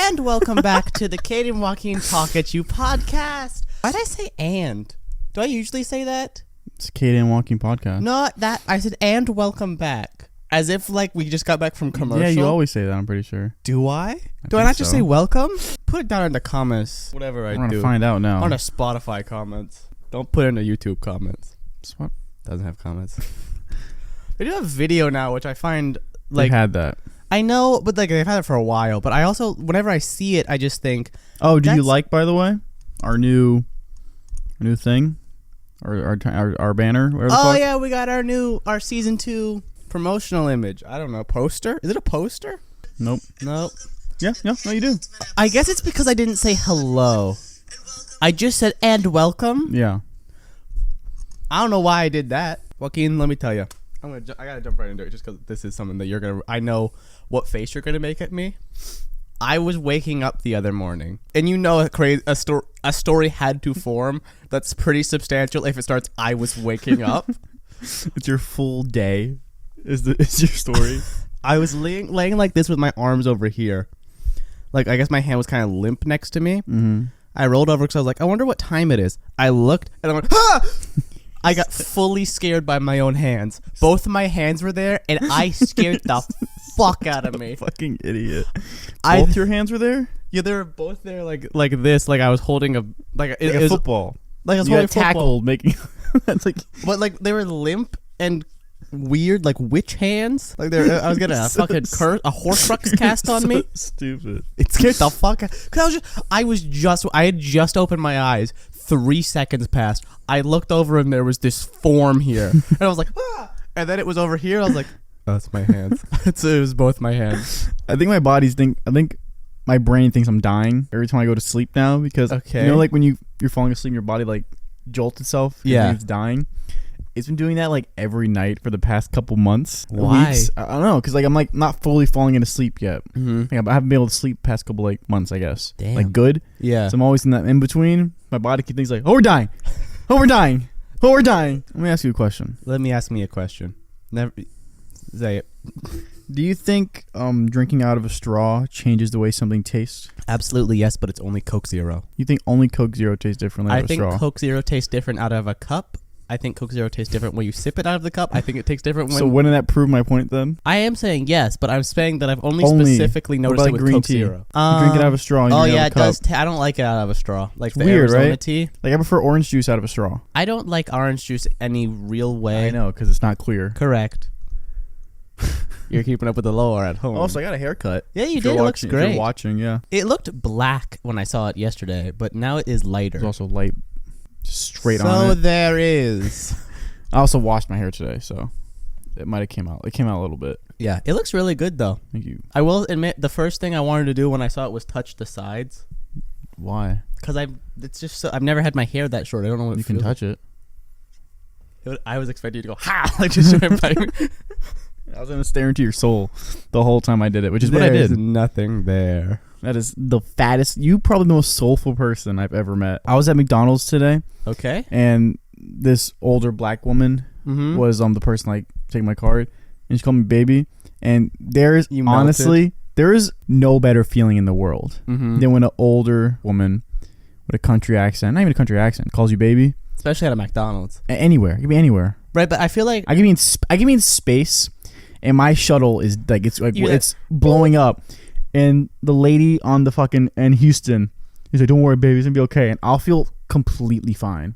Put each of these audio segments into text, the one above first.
And welcome back to the Cade and Joaquin Talk at You podcast. Why did I say and? Do I usually say that? It's Cade and Joaquin podcast. Not that. I said and welcome back. As if like we just got back from commercial. Yeah, you always say that, I'm pretty sure. Do I? Do I not just say welcome? Put it down in the comments. Whatever I do. We're going to find out now. On the Spotify comments. Don't put it in the YouTube comments. What? Doesn't have comments. They do have video now, which I find like... They had that. I know, but like they've had it for a while. But I also, whenever I see it, I just think... Oh, do you like, by the way, our new thing? Our banner? Oh, yeah, we got our season 2 promotional image. I don't know, poster? Is it a poster? Nope. Nope. Yeah, no, you do. I guess it's because I didn't say hello. I just said, and welcome. Yeah. I don't know why I did that. Joaquin, let me tell you. I gotta jump right into it just because this is something that you're gonna... I know what face you're gonna make at me. I was waking up the other morning, and you know a story had to form that's pretty substantial if it starts, I was waking up. It's your full day is your story. I was laying like this with my arms over here. Like, I guess my hand was kind of limp next to me. Mm-hmm. I rolled over because I was like, I wonder what time it is. I looked, and I went, ah! I got fully scared by my own hands. Both of my hands were there, and I scared the fuck out of me. Fucking idiot. Both your hands were there? Yeah, they were both there like this. Like I was holding a football. Like I was you holding got tackled, making that's like. But like they were limp and weird, like witch hands. Like I was getting a fucking a Horcrux cast on me. Stupid. It scared the fuck out. Cause I had just opened my eyes. 3 seconds passed. I looked over and there was this form here, and I was like, ah! And then it was over here. I was like, oh, it's my hands. It was both my hands. I think my brain thinks I'm dying every time I go to sleep now because you know, like when you're falling asleep, your body like jolts itself. Yeah, it's dying. It's been doing that like every night for the past couple months. Why? Weeks. I don't know, because like I'm like not fully falling into sleep yet. Mm-hmm. Like, I haven't been able to sleep past couple like months, I guess. Damn. Like good. Yeah. So I'm always in that in between. My body keeps things like, oh, we're dying. Oh, we're dying. Oh, we're dying. Let me ask you a question. Let me ask me a question. Never say it. Do you think drinking out of a straw changes the way something tastes? Absolutely yes, but it's only Coke Zero. You think only Coke Zero tastes differently out of a straw? I think Coke Zero tastes different out of a cup. I think Coke Zero tastes different when you sip it out of the cup. I think it tastes different when... So wouldn't that prove my point then? I am saying yes, but I'm saying that I've only specifically noticed it with green Coke tea? Zero. You drink it out of a straw and you drink it out of a cup. It does. I don't like it out of a straw. Like it's the weird, Arizona right? tea. Like I prefer orange juice out of a straw. I don't like orange juice any real way. I know, because it's not clear. Correct. You're keeping up with the lore at home. Also, I got a haircut. Yeah, you did. It looks great. If you're watching, yeah. It looked black when I saw it yesterday, but now it is lighter. It's also light, straight on it. So there is... I also washed my hair today, so it might have came out. It came out a little bit. Yeah, it looks really good though. Thank you. I will admit, the first thing I wanted to do when I saw it was touch the sides. Why? Because I've never had my hair that short. I don't know what you can touch it. I was expecting you to go ha, like just right by me. I was gonna stare into your soul the whole time I did it, which is what I did. There's nothing there. That is the fattest. You probably the most soulful person I've ever met. I was at McDonald's today. Okay. And this older black woman was the person like taking my card, and she called me baby. And there is no better feeling in the world than when an older woman with a country accent, not even a country accent, calls you baby. Especially at a McDonald's. Anywhere, it could be anywhere. Right, but I feel like I give me in space, and my shuttle is like it's blowing up, and the lady on the fucking in Houston is like, "Don't worry, baby, it's gonna be okay," and I'll feel completely fine.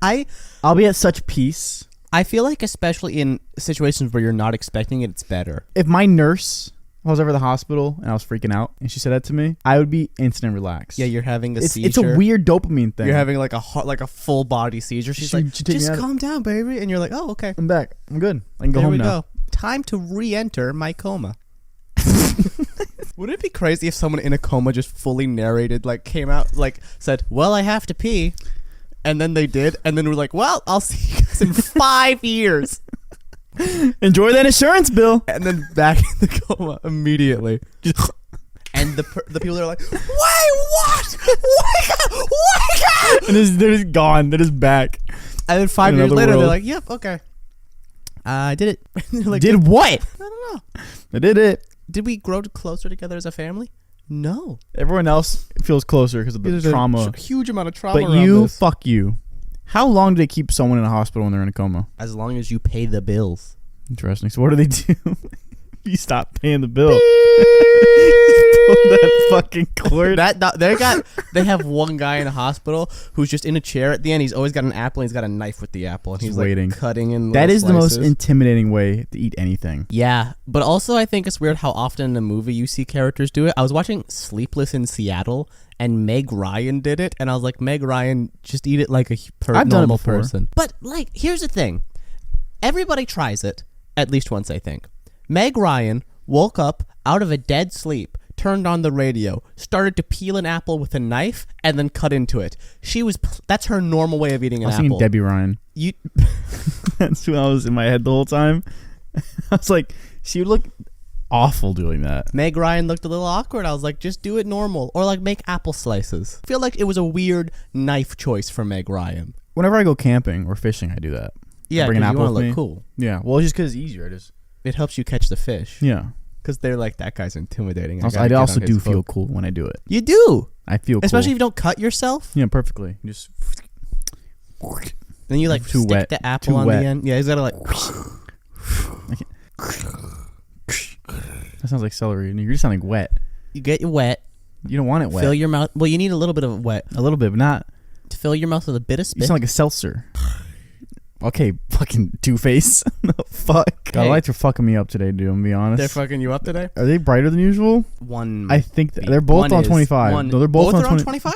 I'll be at such peace. I feel like especially in situations where you're not expecting it, it's better. If my nurse was ever at the hospital and I was freaking out and she said that to me, I would be instant relaxed. Yeah, you're having a seizure. It's a weird dopamine thing. You're having like a full body seizure. She's like, just calm down, baby. And you're like, oh, okay. I'm back. I'm good. I can go home now. There we go. Time to re-enter my coma. Wouldn't it be crazy if someone in a coma just fully narrated, like came out, like said, well, I have to pee. And then they did. And then we're like, well, I'll see you guys in 5 years. Enjoy that insurance bill. And then back in the coma immediately. And the people are like, wait, what? Wake up! Wake up! And they're just gone. They're just back. And then 5 years later, they're like, yep, okay. I did it. Like, did what? I don't know. I did it. Did we grow closer together as a family? No. Everyone else feels closer because of the There's trauma. a huge amount of trauma But around you, this. fuck you. How long do they keep someone in a hospital when they're in a coma? As long as you pay the bills. Interesting. So what do they do? You stop paying the bill. Pull that fucking cord. They have one guy in a hospital who's just in a chair at the end. He's always got an apple and he's got a knife with the apple and he's waiting. Like cutting in That is slices. the most intimidating way to eat anything. Yeah, but also I think it's weird how often in a movie you see characters do it. I was watching Sleepless in Seattle and Meg Ryan did it and I was like, Meg Ryan, just eat it like a I've done it normal before. person. But like, here's the thing. Everybody tries it at least once, I think. Meg Ryan woke up out of a dead sleep, turned on the radio, started to peel an apple with a knife, and then cut into it. That's her normal way of eating an I was apple. thinking Debbie Ryan. You, That's who I was in my head the whole time. I was like, she would look awful doing that. Meg Ryan looked a little awkward. I was like, just do it normal. Or like make apple slices. I feel like it was a weird knife choice for Meg Ryan. Whenever I go camping or fishing, I do that. Yeah, bring an because you apple want to with look me. cool. Yeah, well, just because it's easier. It helps you catch the fish. Yeah. Because they're like, that guy's intimidating. I also do feel cool when I do it. You do. I feel cool. Especially if you don't cut yourself. Yeah, perfectly. Just Then you like Too stick wet. the apple Too on wet. the end. Yeah, he's got to like... That sounds like celery. You're just sounding wet. You get it wet. You don't want it wet. Fill your mouth. Well, you need a little bit of wet. A little bit, but not. To fill your mouth with a bit of spit. You sound like a seltzer. Okay, fucking Two-Face. Fuck. God, Hey. the lights are fucking me up today, dude. I'm gonna be honest. They're fucking you up today? Are they brighter than usual? One. I think they're both on 25. No, they're both on 25?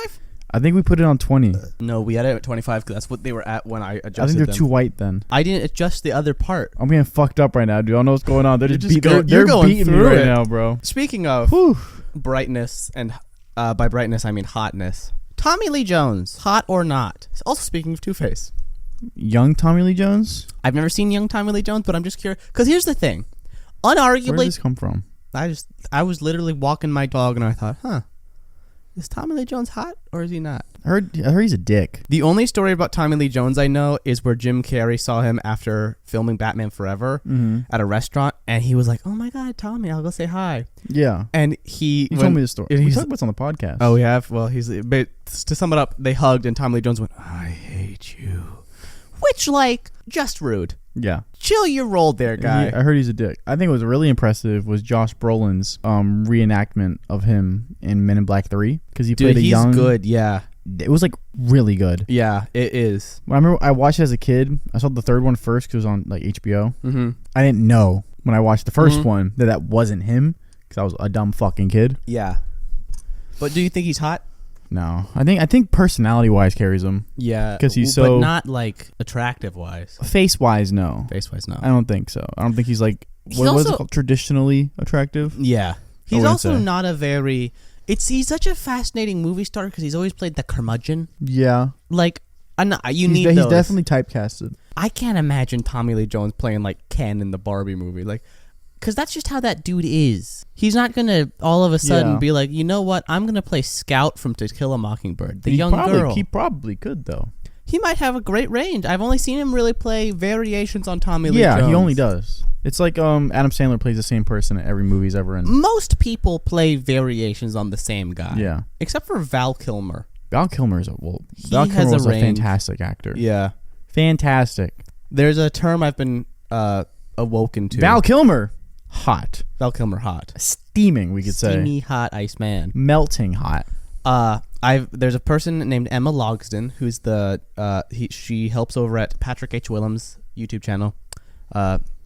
I think we put it on 20. No, we had it at 25 because that's what they were at when I adjusted I think they're them. too white then. I didn't adjust the other part. I'm getting fucked up right now, dude. I don't know what's going on. They're You're just, just they're going beating me through right it. now, bro. Speaking of Whew. brightness, and by brightness I mean hotness, Tommy Lee Jones, hot or not? Also speaking of Two-Face. Young Tommy Lee Jones? I've never seen young Tommy Lee Jones, but I'm just curious. Because here's the thing. Where did Unarguably, this come from? I was literally walking my dog and I thought, is Tommy Lee Jones hot or is he not? I heard he's a dick. The only story about Tommy Lee Jones I know is where Jim Carrey saw him after filming Batman Forever at a restaurant, and he was like, "Oh my God, Tommy, I'll go say hi." Yeah. And You told me the story. We talked about this on the podcast. Oh, we have? Well, but to sum it up, they hugged and Tommy Lee Jones went, "I hate you," which like just rude. Yeah. Chill your roll there, guy. I heard he's a dick. I think what was really impressive was Josh Brolin's reenactment of him in Men in Black 3 because he played a he's young. good. Yeah, It was like really good. yeah, it is. When I remember I watched it as a kid. I saw the third one first because it was on like HBO. Mm-hmm. I didn't know when I watched the first one that wasn't him because I was a dumb fucking kid. Yeah, but do you think he's hot? No, I think personality wise carries him. Yeah, 'Cause he's but so- not like attractive wise. Face wise, no. Face wise, no. I don't think so. I don't think he's like He's what is also- it called? Traditionally attractive. Yeah, he's wouldn't also say. not a very. He's such a fascinating movie star because he's always played the curmudgeon. Yeah, Like, he's he's definitely typecasted. I can't imagine Tommy Lee Jones playing like Ken in the Barbie movie, like, because that's just how that dude is. He's not gonna all of a sudden Yeah. be like, you know what? I'm gonna play Scout from To Kill a Mockingbird, the young girl. He probably could though. He might have a great range. I've only seen him really play variations on Tommy Lee Jones. Yeah, he only does. It's like Adam Sandler plays the same person in every movie he's ever in. Most people play variations on the same guy. Yeah. Except for Val Kilmer. Val Kilmer is He has a range. fantastic actor. Yeah. Fantastic. There's a term I've been awoken to. Val Kilmer, hot, Val Kilmer hot. steaming. We could Steamy say hot ice man. melting hot. There's a person named Emma Logsdon who's she helps over at Patrick H. Willems' YouTube channel.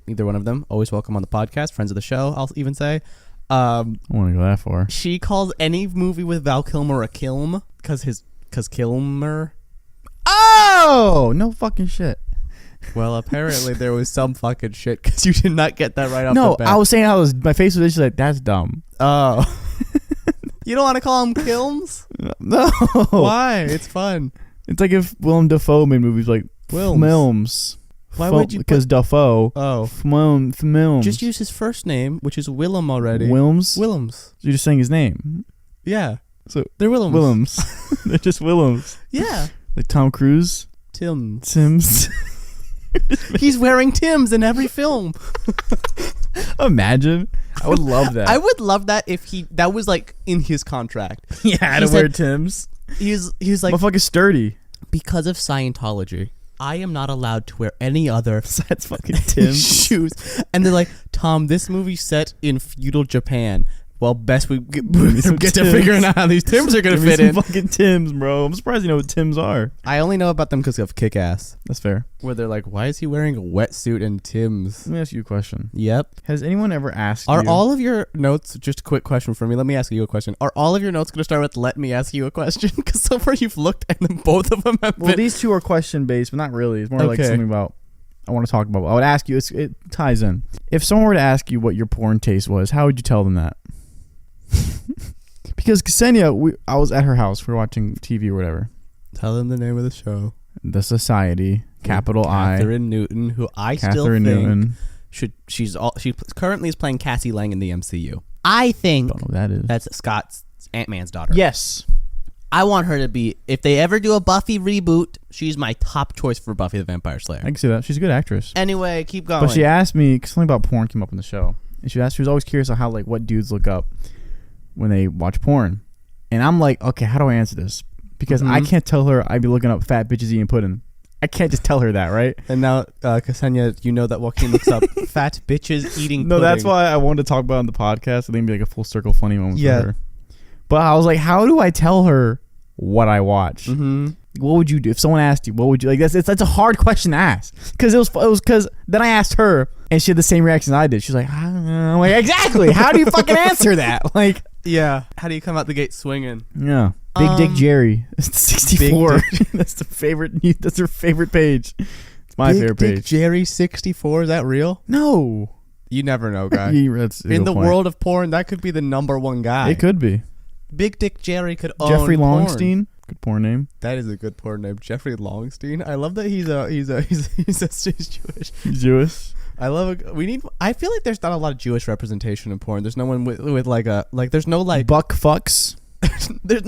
Either one of them, always welcome on the podcast, friends of the show, I'll even say. I want to go that far. She calls any movie with Val Kilmer a kilm because Kilmer. Oh no fucking shit. Well, apparently there was some fucking shit because you did not get that right off No, the bat. I was saying my face was just like that's dumb. Oh. You don't want to call them kilms? No. Why? It's fun. It's like if Willem Dafoe made movies like Films. Why would you Because Dafoe. Oh. Films. Just use his first name, which is Willem already. Willems. Willems. You're just saying his name. Yeah. So They're Willems. Willems. They're just Willems. Yeah. Like Tom Cruise. Tim. Sims. He's wearing Tims in every film. Imagine. I would love that. I would love that if that was like in his contract. Yeah, I had to wear Tim's. He's like, motherfucker's sturdy. Because of Scientology, I am not allowed to wear any other That's fucking Tim's shoes. And they're like, Tom, this movie's set in feudal Japan. Well, best we get to figuring out how these Timbs are going to fit in. Fucking Timbs, bro. I'm surprised you know what Timbs are. I only know about them because of Kick-Ass. That's fair. Where they're like, why is he wearing a wetsuit and Timbs? Let me ask you a question. Yep. Has anyone ever asked you... Are all of your notes, just a quick question for me, let me ask you a question. Are all of your notes going to start with, let me ask you a question? Because so far you've looked and then both of them have been... Well, these two are question-based, but not really. It's more like something about... I want to talk about. I would ask you, it ties in. If someone were to ask you what your porn taste was, how would you tell them that? Because Ksenia, I was at her house. We were watching TV or whatever. Tell them the name of the show. The Society, capital I. Catherine Newton, who I still think she currently is playing Cassie Lang in the MCU. I think don't know who that is. That's Scott's Ant-Man's daughter. Yes. I want her to be, if they ever do a Buffy reboot, she's my top choice for Buffy the Vampire Slayer. I can see that. She's a good actress. Anyway, keep going. But she asked me, because something about porn came up in the show. And she was always curious on how, like, what dudes look up when they watch porn. And I'm like, okay, how do I answer this? Because I can't tell her I'd be looking up fat bitches eating pudding. I can't just tell her that, right? And now, Ksenia, you know that Joaquin looks up fat bitches eating pudding. No, that's why I wanted to talk about it on the podcast. I think it'd be like a full circle funny moment for her. But I was like, how do I tell her what I watch? What would you do if someone asked you? What would you like? That's a hard question to ask because it was because then I asked her and she had the same reaction I did. She's like, I don't know. I'm like, exactly. How do you fucking answer that? Like, yeah. How do you come out the gate swinging? Yeah. Big Dick Jerry. It's 64. That's the favorite. That's her favorite page. It's my favorite page. Big Dick Jerry 64. Is that real? No. You never know, guy. In the world of porn, that could be the #1 guy. It could be. Big Dick Jerry could own Jeffrey Longstein. Porn. Good porn name. That is a good porn name, Jeffrey Longstein. I love that he's Jewish. He's Jewish. I love it. I feel like there's not a lot of Jewish representation in porn. There's no one with like a like. There's no like Buck Fucks. there's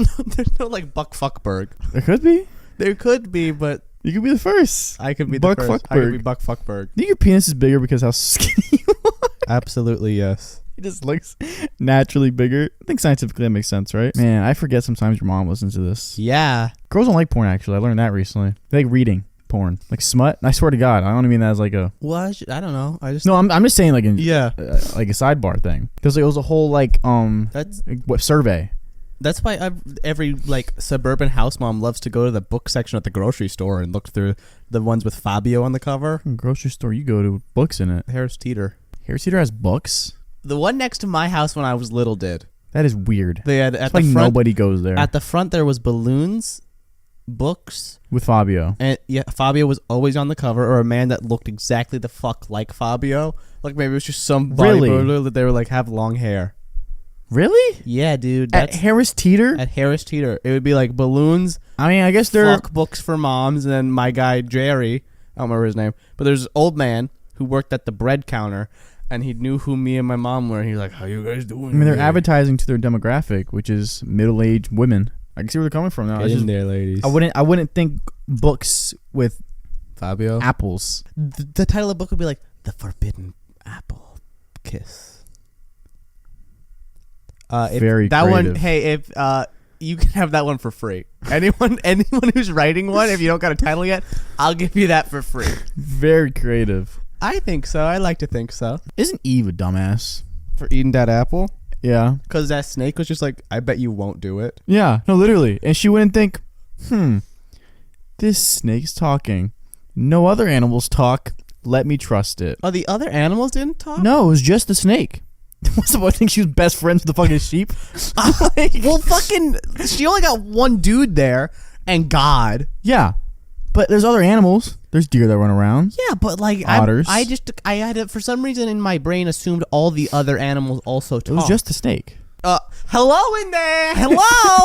no like Buck Fuckberg. There could be. There could be, but you could be the first. I could be Buck the first. Fuckberg. I could be Buck Fuckberg. Do you think your penis is bigger because how skinny you are? Absolutely yes. It just looks naturally bigger. I think scientifically that makes sense, right? Man, I forget sometimes your mom listens to this. Yeah. Girls don't like porn, actually. I learned that recently. They like reading porn. Like smut. And I swear to God, I don't mean that as like a... Well, I don't know. No, I'm just saying like like a sidebar thing. Because like, it was a whole like survey. That's why every like suburban house mom loves to go to the book section at the grocery store and look through the ones with Fabio on the cover. Grocery store you go to, books in it. Harris Teeter. Harris Teeter has books? The one next to my house when I was little did. That is weird. They had at the front, nobody goes there. At the front there was balloons, books with Fabio. And yeah, Fabio was always on the cover, or a man that looked exactly the fuck like Fabio. Like maybe it was just some bodybuilder that they were like have long hair. Really? Yeah, dude. At Harris Teeter? At Harris Teeter. It would be like balloons. I mean, I guess they're fuck books for moms, and then my guy Jerry, I don't remember his name, but there's an old man who worked at the bread counter. And he knew who me and my mom were. And he's like, how you guys doing? I mean, they're advertising to their demographic, which is middle-aged women. I can see where they're coming from now. Get in there, ladies. I wouldn't think books with Fabio apples. The title of the book would be like, The Forbidden Apple Kiss. Very that creative. one, hey, if you can have that one for free. Anyone who's writing one, if you don't got a title yet, I'll give you that for free. Very creative. I think so. I like to think so. Isn't Eve a dumbass? For eating that apple? Yeah. Because that snake was just like, I bet you won't do it. Yeah. No, literally. And she wouldn't think, this snake's talking. No other animals talk. Let me trust it. Oh, the other animals didn't talk? No, it was just the snake. What's the point? I think she was best friends with the fucking sheep? Well, fucking, she only got one dude there and God. Yeah. But there's other animals. There's deer that run around. Yeah, but like otters. I had it for some reason in my brain assumed all the other animals also talk. It was just the snake. Hello in there. Hello.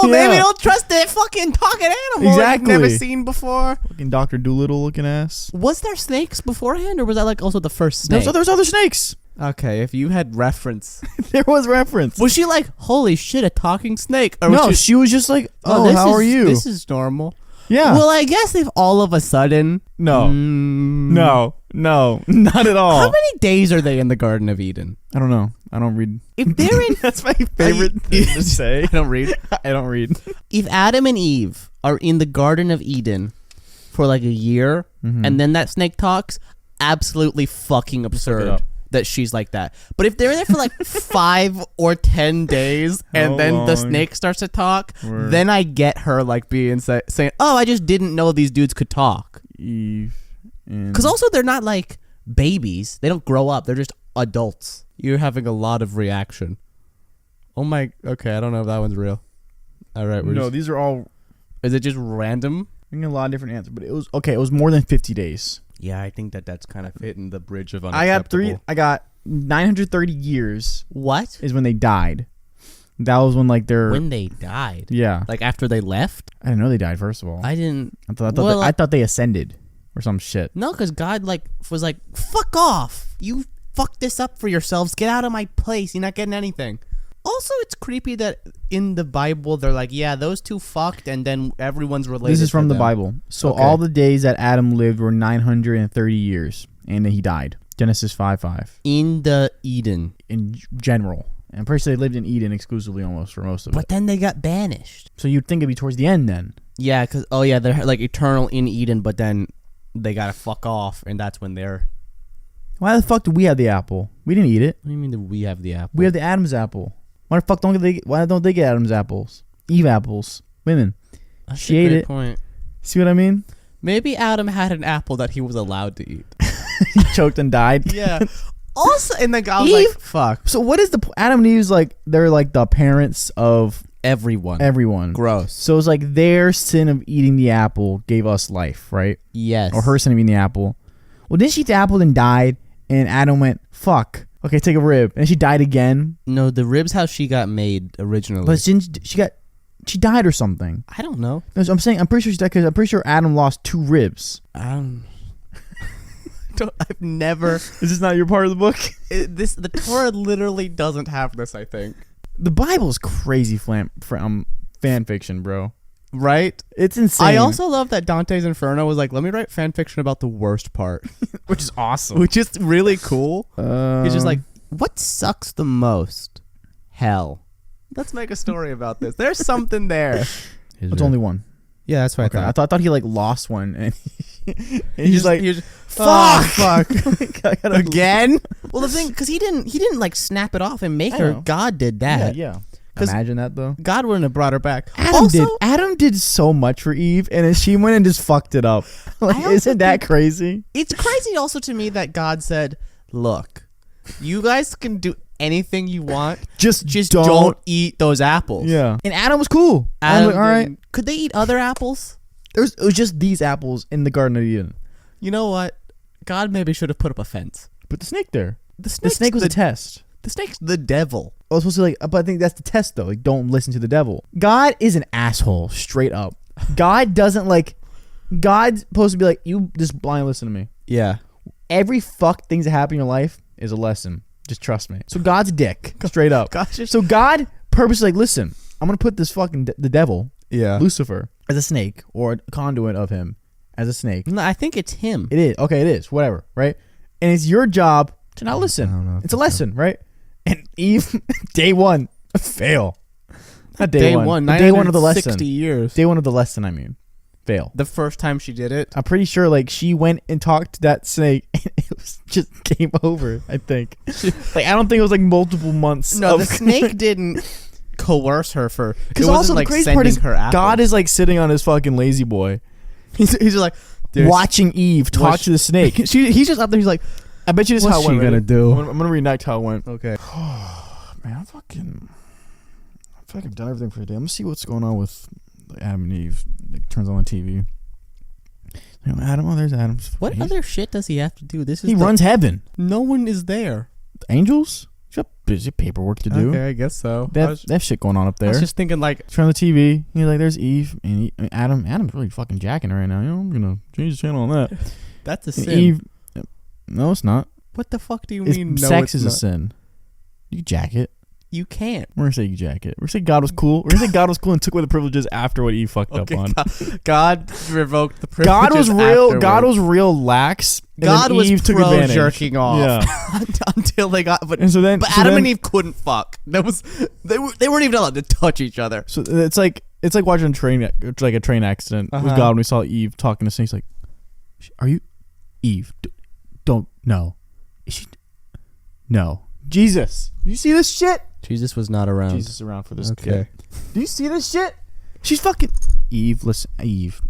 Yeah. Maybe don't trust that fucking talking animal Exactly. you've never seen before. Fucking Dr. Doolittle looking ass. Was there snakes beforehand, or was that like also the first snake? No, there's other snakes. Okay, if you had reference. There was reference. Was she like, holy shit, a talking snake? Or no, she was just like, how are you? This is normal. Yeah. Well, I guess if all of a sudden... No. No, not at all. How many days are they in the Garden of Eden? I don't know. I don't read. If they're in, That's my favorite thing to say. I don't read. I don't read. If Adam and Eve are in the Garden of Eden for like a year, and then that snake talks, absolutely fucking absurd that she's like that. But if they're there for like 5 or 10 days, and then the snake starts to talk, then I get her like being saying, "Oh, I just didn't know these dudes could talk." Eve. Because also they're not like babies; they don't grow up; they're just adults. You're having a lot of reaction. Oh my. Okay, I don't know if that one's real. All right. These are all. Is it just random? I think a lot of different answers, but it was okay. It was more than 50 days. Yeah, I think that's kind of hitting the bridge of unacceptable. I got 930 years. What is when they died? That was when like when they died. Yeah, like after they left. I didn't know they died. First of all, I didn't. I thought they ascended or some shit. No, because God was like, "Fuck off! You fucked this up for yourselves. Get out of my place. You're not getting anything." Also, it's creepy that in the Bible they're like, "Yeah, those two fucked," and then everyone's related. This is from the Bible. So all the days that Adam lived were 930 years, and then he died. Genesis 5:5. In the Eden, in general, I'm pretty sure they lived in Eden exclusively almost for most of it. But then they got banished. So you'd think it'd be towards the end then. Yeah, because they're like eternal in Eden, but then they gotta fuck off, and that's when they're. Why the fuck do we have the apple? We didn't eat it. What do you mean that we have the apple? We have the Adam's apple. Why the fuck why don't they get Adam's apples? Eve apples. Women. That's she ate it. Point. See what I mean? Maybe Adam had an apple that he was allowed to eat. He choked and died. Yeah. Also, and the guy was like, "Fuck." So what is Adam and Eve's like? They're like the parents of everyone. Gross. So it's like their sin of eating the apple gave us life, right? Yes. Or her sin of eating the apple. Well, didn't she eat the apple and died? And Adam went, "Fuck. Okay, take a rib." And she died again. No, the rib's how she got made originally. But she died or something. I don't know. No, so I'm pretty sure she died because I'm pretty sure Adam lost 2 ribs. I've never. Is this not your part of the book? The Torah literally doesn't have this. I think the Bible is crazy fan fiction, bro. Right? It's insane. I also love that Dante's Inferno was like, "Let me write fan fiction about the worst part," which is awesome. Which is really cool. He's just like, "What sucks the most? Hell. Let's make a story about this. There's something there." It's only one. Yeah, that's what I thought he like lost one, and he's like, "Fuck, fuck, again." Well, the thing, because he didn't like snap it off and make her. God did that. Yeah. Imagine that though. God wouldn't have brought her back. Adam did so much for Eve, and then she went and just fucked it up. Like, isn't that crazy? It's crazy also to me that God said, "Look, you guys can do anything you want. Just don't eat those apples." Yeah. And Adam was cool. Adam was like, all right. Could they eat other apples? It was just these apples in the Garden of Eden. You know what? God maybe should have put up a fence. Put the snake there. The snake was a test. The snake's the devil. I was supposed to but I think that's the test though. Like, don't listen to the devil. God is an asshole, straight up. God doesn't God's supposed to be like, you just blind listen to me. Yeah. Every things that happen in your life is a lesson. Just trust me. So God's a dick, straight up. So God purposely listen, I'm gonna put this fucking the devil, Lucifer, as a snake or a conduit of him as a snake. No, I think it's him. It is. Okay, it is. Whatever, right? And it's your job to not listen. I don't know. It's a lesson, right? And Eve, day one, fail. Not day one. Day one of the lesson. 60 years. Day one of the lesson, I mean. Fail. The first time she did it? I'm pretty sure, she went and talked to that snake, and it was just game over, I think. I don't think it was, multiple months. No, the snake didn't coerce her for... Because also the crazy part is God is, sitting on his fucking lazy boy. He's just like... Watching Eve talk to the snake. He's just up there, he's like... I bet you this is how it went. What's she gonna do? I'm gonna reenact how it went. Okay. Man, I feel like I've done everything for the day. I'm gonna see what's going on with Adam and Eve. It turns on the TV. Adam, there's Adam. What other shit does he have to do? He runs heaven. No one is there. The angels? He's got busy paperwork to do. Okay, I guess so. They have shit going on up there. I was just thinking turn on the TV. He's like, there's Eve and Adam. Adam's really fucking jacking right now. I'm gonna change the channel on that. That's a sin. Eve. No, it's not. What the fuck do you mean? Sex is a sin. You can jack it. You can't. We're gonna say you jacket. We're gonna say God was cool. We're gonna say God was cool and took away the privileges after what Eve fucked up on. God revoked the privileges. God was real. Afterwards. God was real lax. God was Eve took pro advantage. jerking off. Yeah. Until they got. But Adam and Eve couldn't fuck. They weren't even allowed to touch each other. So it's like watching a train accident with God when we saw Eve talking to Snakes. Like, are you Eve? Don't no. Is she? No. Jesus. You see this shit? Jesus was not around. Jesus is around for this kid. Do you see this shit? She's fucking Eve. Listen, Eve.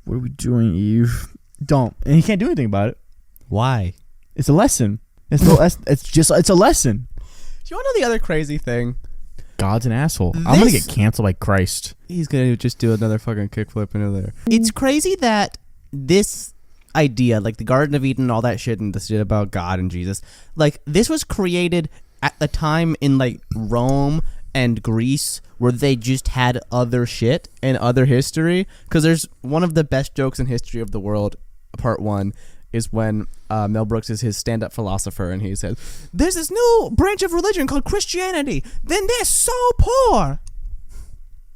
What are we doing, Eve? Don't. And he can't do anything about it. Why? It's a lesson. It's a lesson. Do you want to know the other crazy thing? God's an asshole. I'm gonna get canceled by Christ. He's gonna just do another fucking kickflip into there. It's crazy that this idea, like the Garden of Eden and all that shit and the shit about God and Jesus, like this was created at a time in like Rome and Greece where they just had other shit and other history. Because there's one of the best jokes in history of the world, part one, is when Mel Brooks is his stand-up philosopher and he says, there's this new branch of religion called Christianity. Then they're so poor.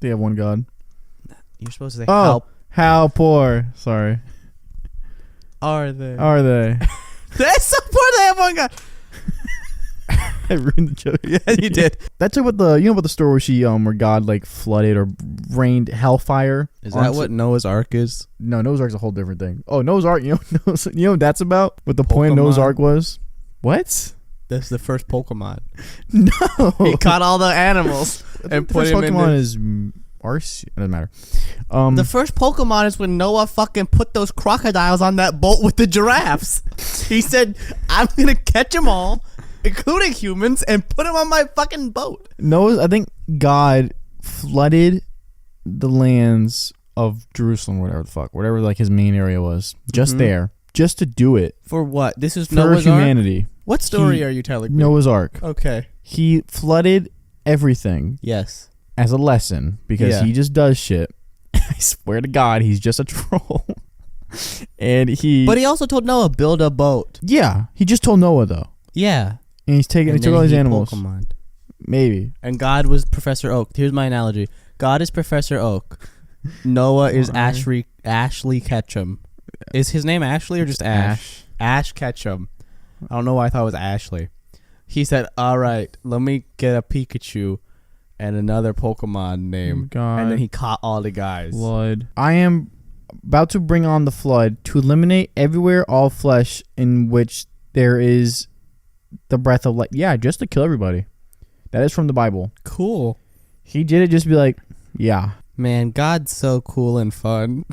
They have one God. You're supposed to say how poor. Sorry. Are they? They're so poor they have one God. I ruined the joke. Yeah, you did. That's about the story where she where God like flooded or rained hellfire. Is that what Noah's Ark is? No, Noah's Ark's a whole different thing. Oh, Noah's Ark, you know what that's about? What the point of Noah's Ark was? What? That's the first Pokemon. No. He caught all the animals and put him in. Pokemon is Arceus. It doesn't matter. The first Pokemon is when Noah fucking put those crocodiles on that boat with the giraffes. He said, I'm going to catch them all, including humans, and put them on my fucking boat. I think God flooded the lands of Jerusalem, whatever like his main area was, just there, just to do it. For what? This is for Noah's humanity. Ark? What story are you telling me? Noah's Ark. Okay. He flooded everything. Yes. As a lesson, because he just does shit. I swear to God, he's just a troll. But he also told Noah, build a boat. Yeah, he just told Noah though. Yeah. And he took all his animals. Pokemon. Maybe. And God was Professor Oak. Here's my analogy. God is Professor Oak. Noah is Ashley Ketchum. Is his name Ashley or just Ash? Ash Ketchum. I don't know why I thought it was Ashley. He said, all right, let me get a Pikachu and another Pokemon name. God. And then he caught all the guys. Flood. I am about to bring on the flood to eliminate everywhere all flesh in which there is the breath of life. Yeah, just to kill everybody. That is from the Bible. Cool. He did it just to be like, yeah. Man, God's so cool and fun.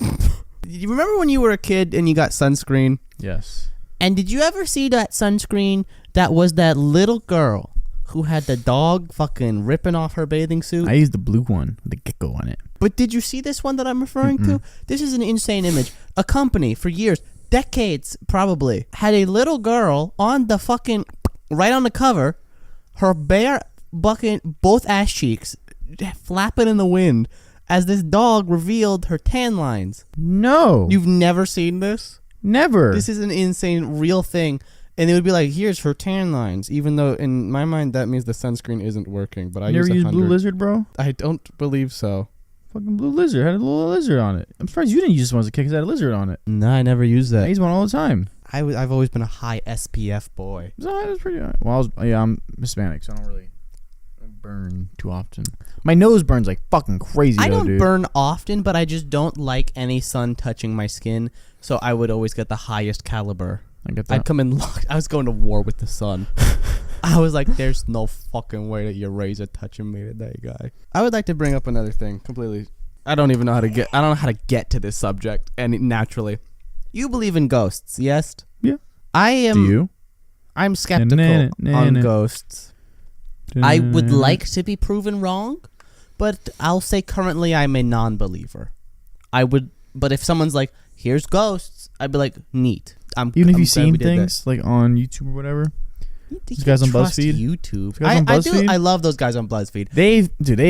You remember when you were a kid and you got sunscreen? Yes. And did you ever see that sunscreen that was that little girl who had the dog fucking ripping off her bathing suit? I used the blue one with the gecko on it. But did you see this one that I'm referring to? This is an insane image. A company for years, decades probably, had a little girl on the fucking, right on the cover, her bare bucket, both ass cheeks, flapping in the wind as this dog revealed her tan lines. No. You've never seen this? Never. This is an insane real thing. And it would be like, here's her tan lines, even though in my mind that means the sunscreen isn't working. But I never used Blue Lizard, bro? I don't believe so. Fucking Blue Lizard had a little lizard on it. I'm surprised you didn't use this one as a kid because it had a lizard on it. No, I never used that. I use one all the time. I've always been a high SPF boy. So that's pretty. Well, I'm Hispanic, so I don't really burn too often. My nose burns like fucking crazy. I don't dude. burn often, but I just don't like any sun touching my skin. So I would always get the highest caliber. I get that. I'd come in. I was going to war with the sun. I was like, "There's no fucking way that your rays are touching me today, guy." I would like to bring up another thing. Completely, I don't even know how to get. I don't know how to get to this subject. And you believe in ghosts, yes? Yeah. I am. Do you? I'm skeptical on ghosts. I would like to be proven wrong, but I'll say currently I'm a non-believer. But if someone's like, "Here's ghosts," I'd be like, "Neat." Even if you've seen things like on YouTube or whatever. These guys on BuzzFeed. YouTube. I do. I love those guys on BuzzFeed. They've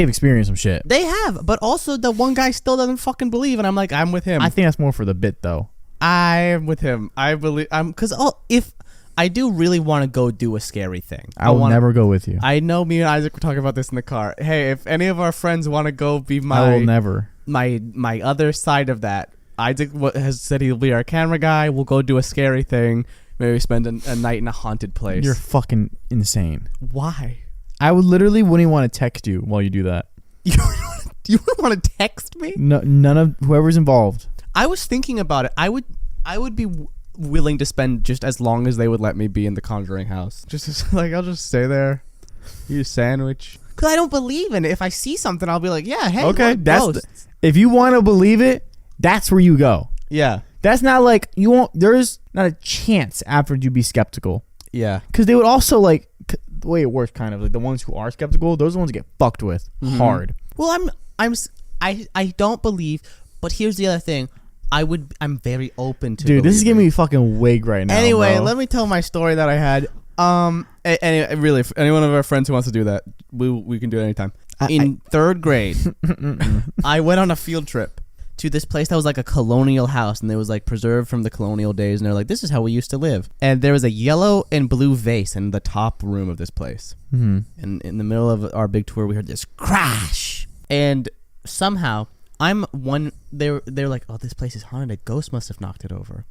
experienced some shit. They have, but also the one guy still doesn't fucking believe, and I'm like, I'm with him. I think that's more for the bit though. I'm with him. I believe. Because if I do really want to go do a scary thing. I will never go with you. I know me and Isaac were talking about this in the car. Hey, if any of our friends want to go be I will never. My other side of that, Isaac has said he'll be our camera guy. We'll go do a scary thing. Maybe spend a night in a haunted place. You're fucking insane. Why? I would literally wouldn't want to text you while you do that. You wouldn't want to text me? No, none of whoever's involved. I was thinking about it. I would be willing to spend just as long as they would let me be in the Conjuring house. Just like I'll just stay there, eat a sandwich. Cause I don't believe in it. If I see something, I'll be like, yeah, hey, okay, ghosts. If you want to believe it, that's where you go. Yeah, that's not like you won't. There's not a chance after you be skeptical. Yeah, because they would also like the way it works. Kind of like the ones who are skeptical, those are the ones that get fucked with hard. Well, I don't believe, but here's the other thing. I'm very open to. Dude, this is giving me fucking wig right now. Anyway, bro. let me tell my story that I had. And really, if any one of our friends who wants to do that, we can do it anytime. In third grade, I went on a field trip to this place that was like a colonial house, and it was like preserved from the colonial days, and they're like, this is how we used to live. And there was a yellow and blue vase in the top room of this place. Mm-hmm. And in the middle of our big tour, we heard this crash, and somehow they're like, oh, this place is haunted. A ghost must have knocked it over.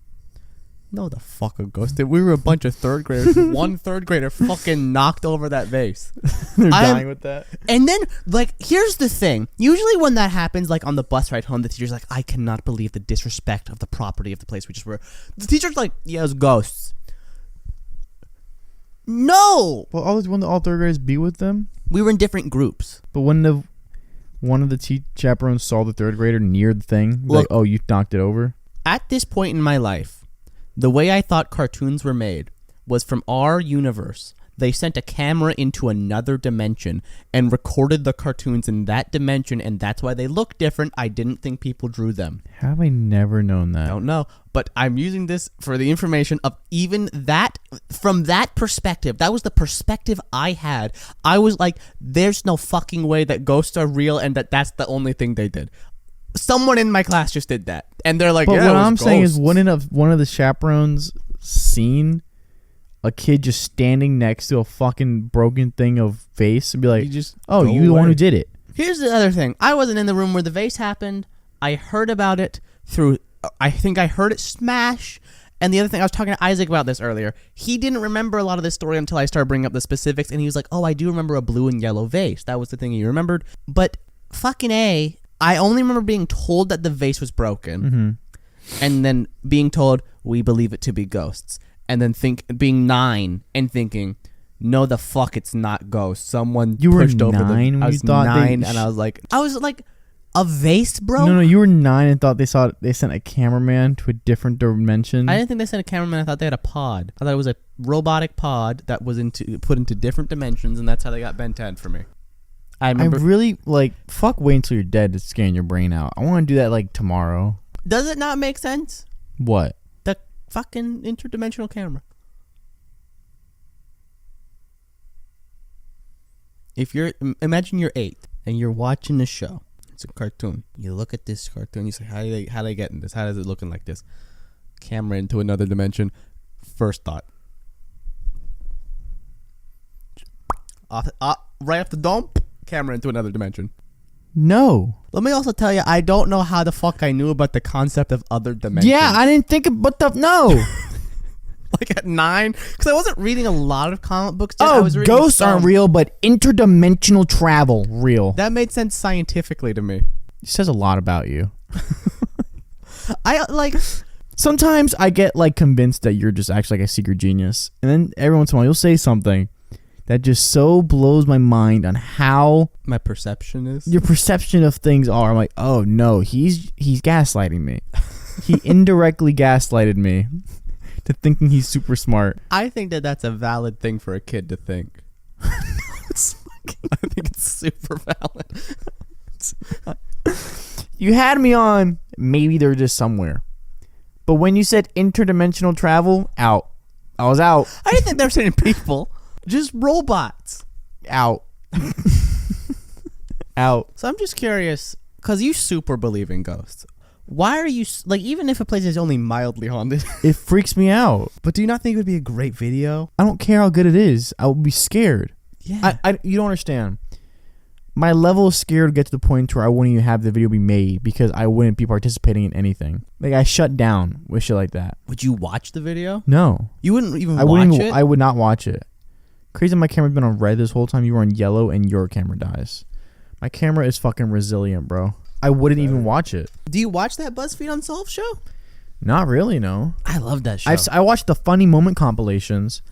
No, the fuck a ghost did. We were a bunch of third graders. One third grader fucking knocked over that vase. They're dying with that. And then, like, here's the thing. Usually when that happens, like, on the bus ride home, the teacher's like, I cannot believe the disrespect of the property of the place we just were. The teacher's like, yeah, it was ghosts. No! Well, wouldn't all third graders be with them? We were in different groups. But when one of the chaperones saw the third grader near the thing, like, oh, you knocked it over? At this point in my life, the way I thought cartoons were made was from our universe. They sent a camera into another dimension and recorded the cartoons in that dimension, and that's why they look different. I didn't think people drew them. How have I never known that? I don't know, but I'm using this for the information of even that, from that perspective. That was the perspective I had. I was like, there's no fucking way that ghosts are real and that's the only thing they did. Someone in my class just did that, and they're like, but yeah, what I'm saying is, ghosts. wouldn't one of the chaperones seen a kid just standing next to a fucking broken thing of vase and be like, oh, you the one who did it? Here's the other thing. I wasn't in the room where the vase happened. I heard about it through, I think I heard it smash. And the other thing, I was talking to Isaac about this earlier. He didn't remember a lot of this story until I started bringing up the specifics, and he was like, oh, I do remember a blue and yellow vase. That was the thing he remembered. But fucking A, I only remember being told that the vase was broken, and then being told, we believe it to be ghosts. And then being 9 and thinking, no, the fuck, it's not ghosts. Someone pushed over the... I was 9, and I was like, a vase, bro? No, you were 9 and thought they sent a cameraman to a different dimension. I didn't think they sent a cameraman. I thought they had a pod. I thought it was a robotic pod that was put into different dimensions, and that's how they got Ben 10 for me. I really, fuck wait until you're dead to scan your brain out. I want to do that, tomorrow. Does it not make sense? What? The fucking interdimensional camera. Imagine you're 8, and you're watching the show. It's a cartoon. You look at this cartoon, you say, how do they get in this? How is it looking like this? Camera into another dimension. First thought. Right off the dome, camera into another dimension. No. Let me also tell you, I don't know how the fuck I knew about the concept of other dimensions. Yeah, I didn't think about no. Like at 9, because I wasn't reading a lot of comic books. I was reading ghosts aren't real, but interdimensional travel real. That made sense scientifically to me. It says a lot about you. Sometimes I get convinced that you're just actually a secret genius, and then every once in a while you'll say something that just so blows my mind on how my perception is. Your perception of things are. I'm like, oh no, he's gaslighting me. He indirectly gaslighted me to thinking he's super smart. I think that's a valid thing for a kid to think. I think it's super valid. You had me on, maybe they're just somewhere. But when you said interdimensional travel, out. I was out. I didn't think they were saying people. Just robots. Out. Out. So I'm just curious, because you super believe in ghosts. Why are you like, even if a place is only mildly haunted? It freaks me out. But do you not think it would be a great video? I don't care how good it is. I would be scared. Yeah. You don't understand. My level of scared would get to the point where I wouldn't even have the video be made because I wouldn't be participating in anything. Like, I shut down with shit like that. Would you watch the video? No. You wouldn't even watch it? I would not watch it. Crazy, my camera's been on red this whole time. You were on yellow and your camera dies. My camera is fucking resilient, bro. I wouldn't even watch it. Do you watch that BuzzFeed Unsolved show? Not really, no. I love that show. I watched the funny moment compilations,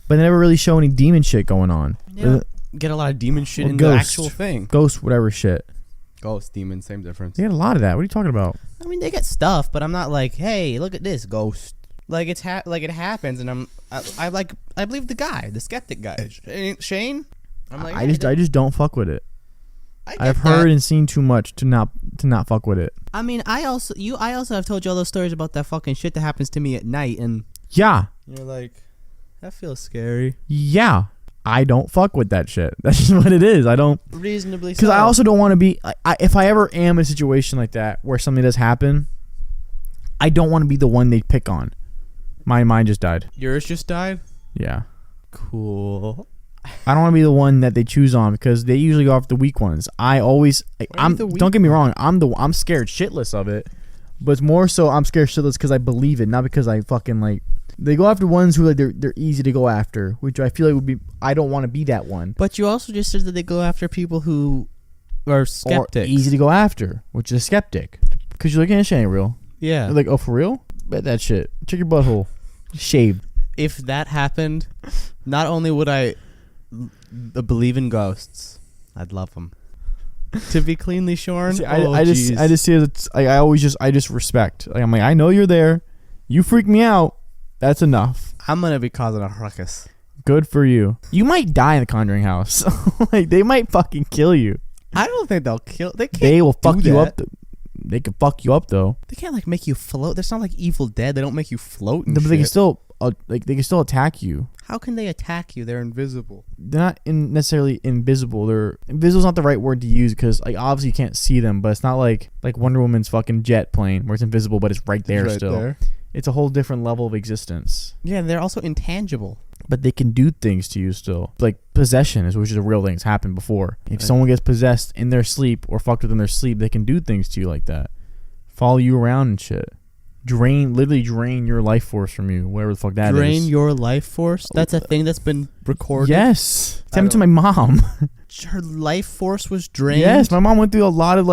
but they never really show any demon shit going on. Yeah. Get a lot of demon shit in the actual thing. Ghost, whatever shit. Ghost, demon, same difference. They get a lot of that. What are you talking about? I mean, they get stuff, but I'm not like, hey, look at this ghost. Like it happens, and I believe the guy, the skeptic guy, Shane. I'm like, I just don't fuck with it. I've heard heard and seen too much to not fuck with it. I mean, I also have told you all those stories about that fucking shit that happens to me at night, and yeah, you're like, that feels scary. Yeah, I don't fuck with that shit. That's just what it is. I don't reasonably because I also don't want to be. If I ever am in a situation like that where something does happen, I don't want to be the one they pick on. Mine just died. Yours just died? Yeah. Cool. I don't want to be the one that they choose on because they usually go after the weak ones. Don't get me wrong. I'm scared shitless of it, but it's more so I'm scared shitless because I believe it, not because I fucking like. They go after ones who like they're easy to go after, which I feel like would be. I don't want to be that one. But you also just said that they go after people who are skeptics. Or easy to go after, which is a skeptic. Because you're like, shit ain't real. Yeah. They're like, oh, for real? Bet that shit. Check your butthole. Shaved. If that happened, not only would I believe in ghosts, I'd love them. To be cleanly shorn. See, I just see it. I just respect. Like, I'm like, I know you're there. You freak me out. That's enough. I'm gonna be causing a ruckus. Good for you. You might die in the Conjuring house. Like, they might fucking kill you. I don't think they'll kill. They will fuck you up. They can fuck you up though. They can't like make you float. That's not like Evil Dead. They don't make you float. And but shit. they can still they can still attack you. How can they attack you? They're invisible. They're not necessarily invisible. Invisible's not the right word to use because like obviously you can't see them, but it's not like Wonder Woman's fucking jet plane where it's invisible but it's right there still. There. It's a whole different level of existence. Yeah, they're also intangible. But they can do things to you still. Like possession, which is a real thing. It's happened before. If someone gets possessed in their sleep or fucked with in their sleep, they can do things to you like that. Follow you around and shit. Literally drain your life force from you. Whatever the fuck that is. Drain your life force? That's a thing that's been recorded? Yes. It's happened to my mom. Her life force was drained? Yes, my mom went through a lot of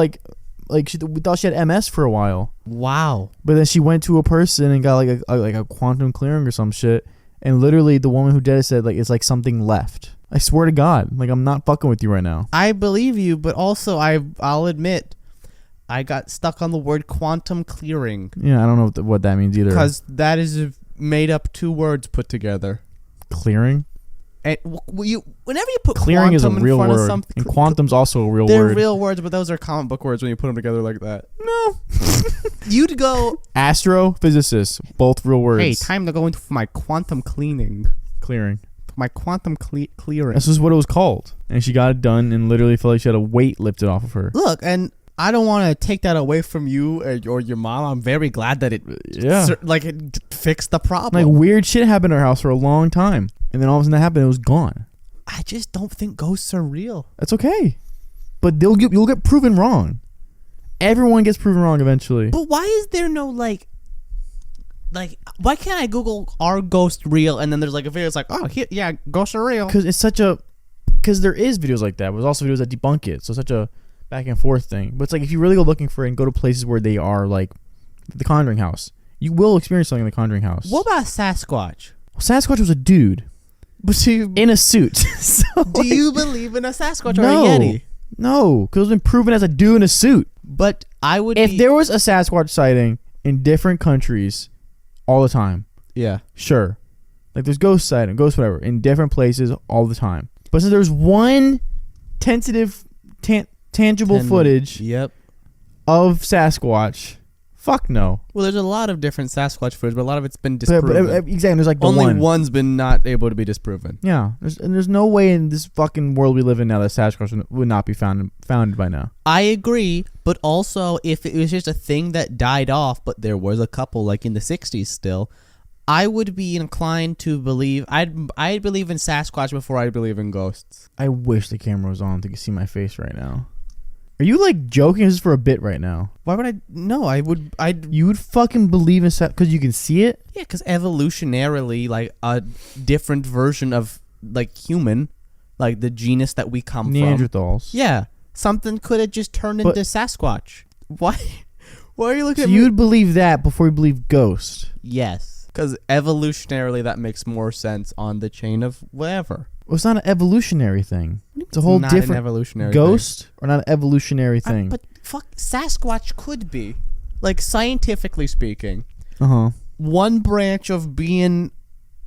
she thought she had MS for a while. Wow. But then she went to a person and got like a quantum clearing or some shit. And literally the woman who did it said like it's like something left. I swear to God. Like I'm not fucking with you right now. I believe you, but also I'll admit I got stuck on the word quantum clearing. Yeah, I don't know what that means either. Because that is made up two words put together. Clearing? And whenever you put clearing quantum is a real in front word, of something, and quantum's also a real word. They're real words, but those are comic book words when you put them together like that. No. You'd go astrophysicist, both real words. Hey, time to go into my quantum clearing. My quantum clearing. This is what it was called. And she got it done and literally felt like she had a weight lifted off of her. Look, and I don't want to take that away from you or your mom. I'm very glad that it fixed the problem. Like weird shit happened in our house for a long time. And then all of a sudden that happened, it was gone. I just don't think ghosts are real. That's okay. But you'll get proven wrong. Everyone gets proven wrong eventually. But why is there no like why can't I Google are ghosts real and then there's like a video it's like, oh yeah, ghosts are real. Because there is videos like that, but there's also videos that debunk it. So it's such a back and forth thing. But it's like if you really go looking for it and go to places where they are like the Conjuring house, you will experience something in the Conjuring house. What about Sasquatch? Well, Sasquatch was a dude. But in a suit. So do you believe in a Sasquatch or a Yeti? No, because it's been proven as a dude in a suit. But if there was a Sasquatch sighting in different countries all the time. Yeah. Sure. Like there's ghost sighting, ghost whatever, in different places all the time. But since there's one tangible footage of Sasquatch Fuck no. Well, there's a lot of different Sasquatch footage, but a lot of it's been disproven. But exactly, there's like the Only one. one's been not able to be disproven. Yeah, there's no way in this fucking world we live in now that Sasquatch would not be founded by now. I agree, but also if it was just a thing that died off, but there was a couple like in the 60s still, I would be inclined to believe I'd believe in Sasquatch before I believe in ghosts. I wish the camera was on so you could see my face right now. Are you like joking? This is for a bit right now. Why would I? No, I would. You would fucking believe in because you can see it. Yeah, because evolutionarily, like a different version of like human, like the genus that we come from. Neanderthals. Yeah, something could have just turned into Sasquatch. Why? Why are you looking at me? You'd believe that before you believe ghost. Yes, because evolutionarily that makes more sense on the chain of whatever. Well, it's not an evolutionary thing. It's a whole not different an evolutionary ghost thing. Or not an evolutionary thing. But fuck, Sasquatch could be, like scientifically speaking. One branch of being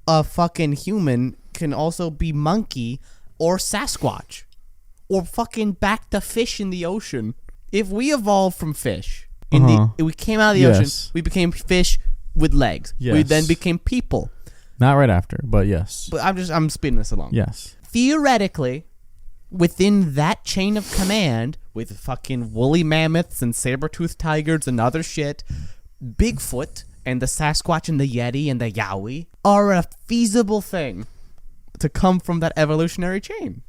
a fucking human can also be monkey or Sasquatch, or fucking back to fish in the ocean. If we evolved from fish, we came out of the ocean, we became fish with legs. Yes. We then became people. Not right after, but yes. But I'm speeding this along. Yes. Theoretically, within that chain of command, with fucking woolly mammoths and saber-toothed tigers and other shit, Bigfoot and the Sasquatch and the Yeti and the Yowie are a feasible thing to come from that evolutionary chain.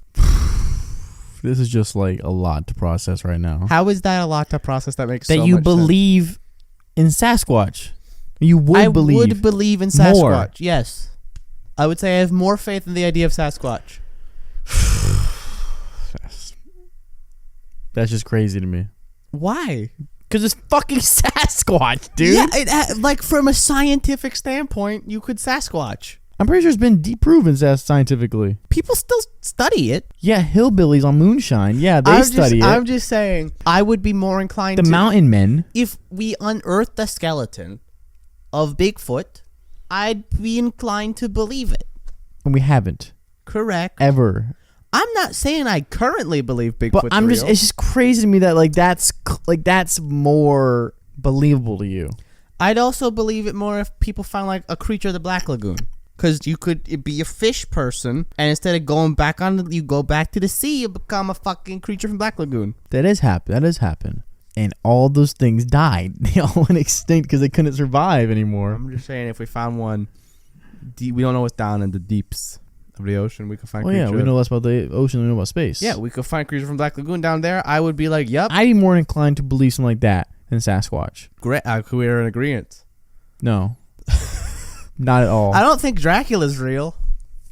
This is just like a lot to process right now. How is that a lot to process that makes so much sense? That you believe in Sasquatch. You would believe. I would believe in Sasquatch, more. Yes. I would say I have more faith in the idea of Sasquatch. That's just crazy to me. Why? Because it's fucking Sasquatch, dude. Yeah, like from a scientific standpoint, you could Sasquatch. I'm pretty sure it's been deproven scientifically. People still study it. Yeah, hillbillies on moonshine. Yeah, they study it. I'm just saying, I would be more inclined to... The mountain men. If we unearthed the skeleton of Bigfoot, I'd be inclined to believe it. And we haven't. Correct. Ever. I'm not saying I currently believe Bigfoot's but I'm real. just it's just crazy to me that that's more believable to you. I'd also believe it more if people found like a creature of the Black Lagoon. Because you could be a fish person, and instead of going back on, you go back to the sea, you become a fucking creature from Black Lagoon. That has happened. And all those things died. They all went extinct because they couldn't survive anymore. I'm just saying, if we found one, we don't know what's down in the deeps of the ocean. We could find. Oh yeah, we know less about the ocean than we know about space. Yeah, we could find creatures from Black Lagoon down there. I would be like, "Yep." I'd be more inclined to believe something like that than Sasquatch. Great, we're in agreement. No, not at all. I don't think Dracula's real.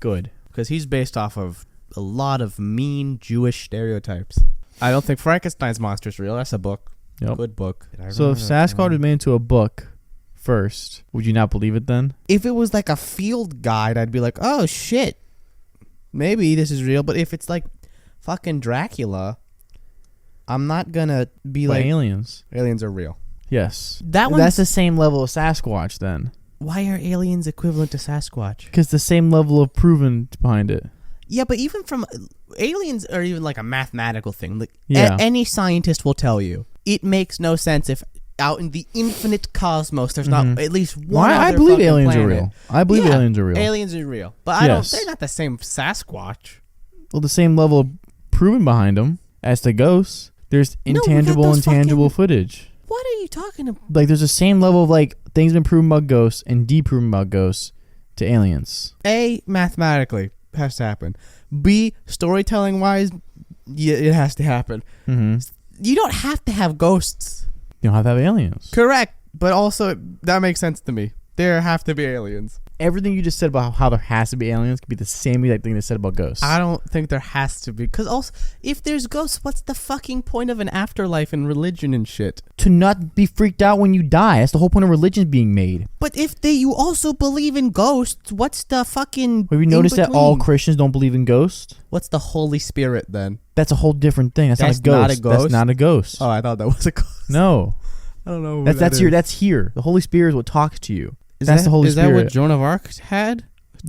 Good, because he's based off of a lot of mean Jewish stereotypes. I don't think Frankenstein's monster's real. That's a book. Yep. Good book. So if Sasquatch was made into a book first, would you not believe it then? If it was like a field guide, I'd be like, oh shit, maybe this is real. But if it's like fucking Dracula, I'm not gonna be like aliens. Aliens are real. Yes. That's the same level of Sasquatch then. Why are aliens equivalent to Sasquatch? Because the same level of proven behind it. Yeah, but even from aliens are even like a mathematical thing. Like any scientist will tell you, it makes no sense if out in the infinite cosmos there's not at least one. I believe aliens are real. I believe aliens are real. Aliens are real, but I don't. They're not the same Sasquatch. Well, the same level of proven behind them as the ghosts. There's intangible and tangible footage. What are you talking about? Like there's the same level of like things been proven about ghosts and deproven about ghosts to aliens. A, mathematically has to happen. B, storytelling wise, yeah, it has to happen. Mm-hmm. You don't have to have ghosts. You don't have to have aliens. Correct, but also that makes sense to me. There have to be aliens. Everything you just said about how there has to be aliens could be the same exact thing they said about ghosts. I don't think there has to be. Because also, if there's ghosts, what's the fucking point of an afterlife and religion and shit? To not be freaked out when you die. That's the whole point of religion being made. But if you also believe in ghosts, what's the fucking... Have you noticed that all Christians don't believe in ghosts? What's the Holy Spirit then? That's a whole different thing. That's not a ghost. Not a ghost? That's not a ghost. Oh, I thought that was a ghost. No. I don't know. That's here. The Holy Spirit is what talks to you. That's the Holy Spirit. Is that what Joan of Arc had?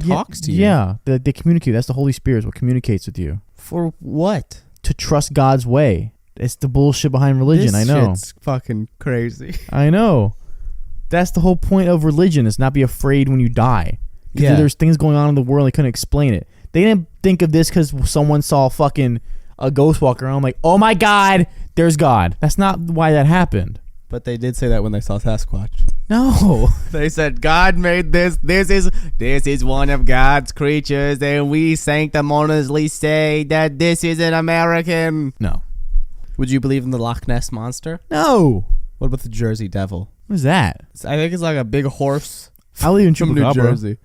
Talks to you? Yeah, they communicate. That's the Holy Spirit is what communicates with you. For what? To trust God's way. It's the bullshit behind religion. I know. Shit's fucking crazy. I know. That's the whole point of religion, is not be afraid when you die. Because there's things going on in the world, they couldn't explain it. They didn't think of this because someone saw fucking a ghost walk around like, oh my God, there's God. That's not why that happened. But they did say that when they saw Sasquatch. No. They said, God made this. This is one of God's creatures, and we sanctimoniously say that this is an American. No. Would you believe in the Loch Ness Monster? No. What about the Jersey Devil? What is that? I think it's like a big horse I live in from New Chupacabra. Jersey.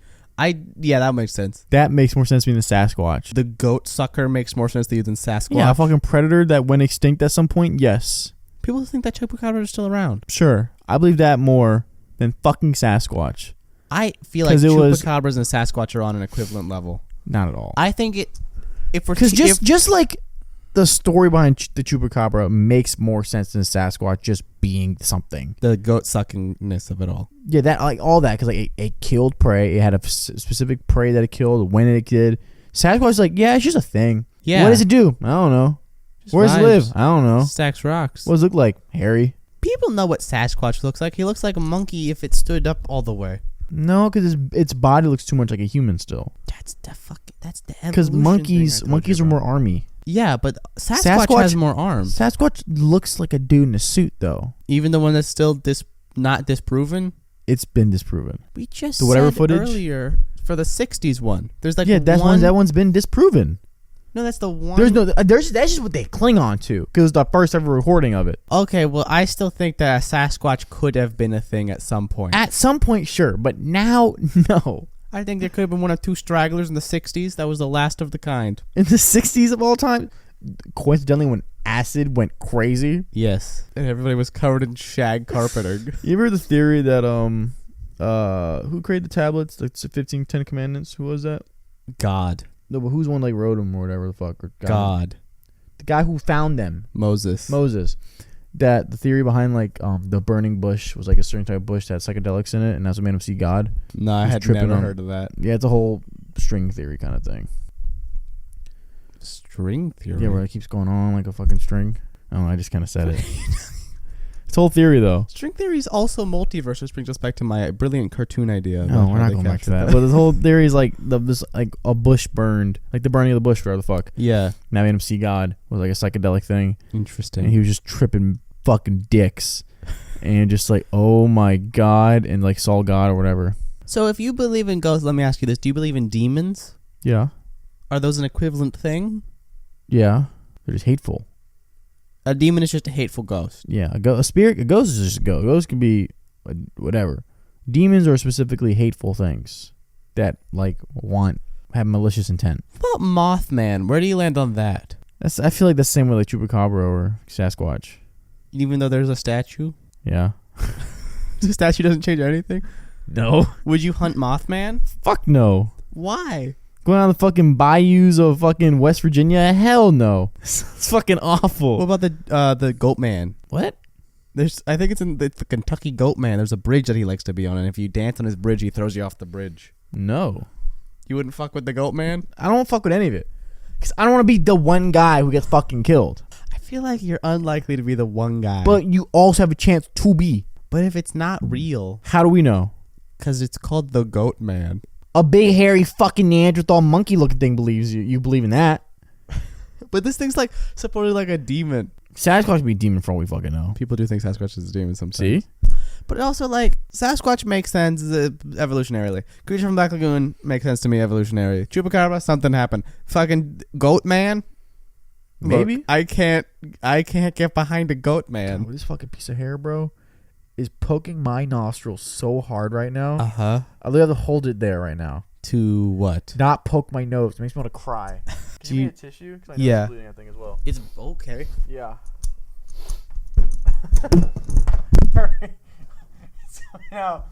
Yeah, that makes sense. That makes more sense to me than Sasquatch. The goat sucker makes more sense to you than Sasquatch. Yeah, a fucking predator that went extinct at some point, yes. People think that chupacabras are still around. Sure. I believe that more than fucking Sasquatch. I feel like chupacabras and Sasquatch are on an equivalent level. Not at all. I think it... Because just like the story behind the chupacabra makes more sense than Sasquatch just being something. The goat suckingness of it all. Yeah, that like all that, because like it killed prey. It had a specific prey that it killed when it did. Sasquatch is like, yeah, it's just a thing. Yeah. What does it do? I don't know. Just where does it live? I don't know. Stacks rocks. What does it look like? Hairy? People know what Sasquatch looks like. He looks like a monkey if it stood up all the way. No, because its body looks too much like a human still. That's the evolution. Because monkeys are more army. Yeah, but Sasquatch has more arms. Sasquatch looks like a dude in a suit, though. Even the one that's still not disproven? It's been disproven. We just the whatever said footage earlier for the 60s one. There's like that one's been disproven. No, that's the one. That's just what they cling on to, because it's the first ever recording of it. Okay, well, I still think that a Sasquatch could have been a thing at some point. At some point, sure, but now, no. I think there could have been one or two stragglers in the 60s. That was the last of the kind. In the 60s of all time? Coincidentally, when acid went crazy? Yes. And everybody was covered in shag carpeting. You ever heard the theory that, who created the tablets? The 15 Ten Commandments? Who was that? God. No, but who's the one like wrote them or whatever the fuck? Or God. The guy who found them. Moses. That the theory behind like the burning bush was like a certain type of bush that had psychedelics in it, and that's what made him see God. No, I had never heard of that. Yeah, it's a whole string theory kind of thing. String theory? Yeah, where it keeps going on like a fucking string. Oh, I just kind of said it. It's a whole theory though. String theory is also multiverse, which brings us back to my brilliant cartoon idea. No, we're not going back to that. But this whole theory is like this like a bush burned, like the burning of the bush, whatever the fuck. Yeah. Now made him see God was like a psychedelic thing. Interesting. And he was just tripping fucking dicks, and just like, oh my God, and like saw God or whatever. So if you believe in ghosts, let me ask you this: do you believe in demons? Yeah. Are those an equivalent thing? Yeah, they're just hateful. A demon is just a hateful ghost. Yeah, a ghost is just a ghost. A ghost can be whatever. Demons are specifically hateful things that like have malicious intent. What about Mothman? Where do you land on that? I feel like the same way like Chupacabra or Sasquatch. Even though there's a statue? Yeah. The statue doesn't change anything? No. Would you hunt Mothman? Fuck no. Why? Going on the fucking bayous of fucking West Virginia? Hell no. It's fucking awful. What about the goat man? What? I think it's in the Kentucky goat man. There's a bridge that he likes to be on, and if you dance on his bridge, he throws you off the bridge. No. You wouldn't fuck with the goat man? I don't fuck with any of it. Because I don't want to be the one guy who gets fucking killed. I feel like you're unlikely to be the one guy. But you also have a chance to be. But if it's not real... How do we know? Because it's called the goat man. A big, hairy, fucking Neanderthal monkey-looking thing believes you. You believe in that. But this thing's like supposedly like a demon. Sasquatch can be a demon for all we fucking know. People do think Sasquatch is a demon sometimes. See? But also, like, Sasquatch makes sense evolutionarily. Creature from Black Lagoon makes sense to me evolutionary. Chupacabra, something happened. Fucking goat man? Maybe. Look, I can't get behind a goat man. God, this fucking piece of hair, bro, is poking my nostril so hard right now. Uh-huh. I literally have to hold it there right now. To what? Not poke my nose. It makes me want to cry. Can you give me a tissue? 'Cause I know yeah. it's bleeding, I think, as well. It's okay. Yeah. Now,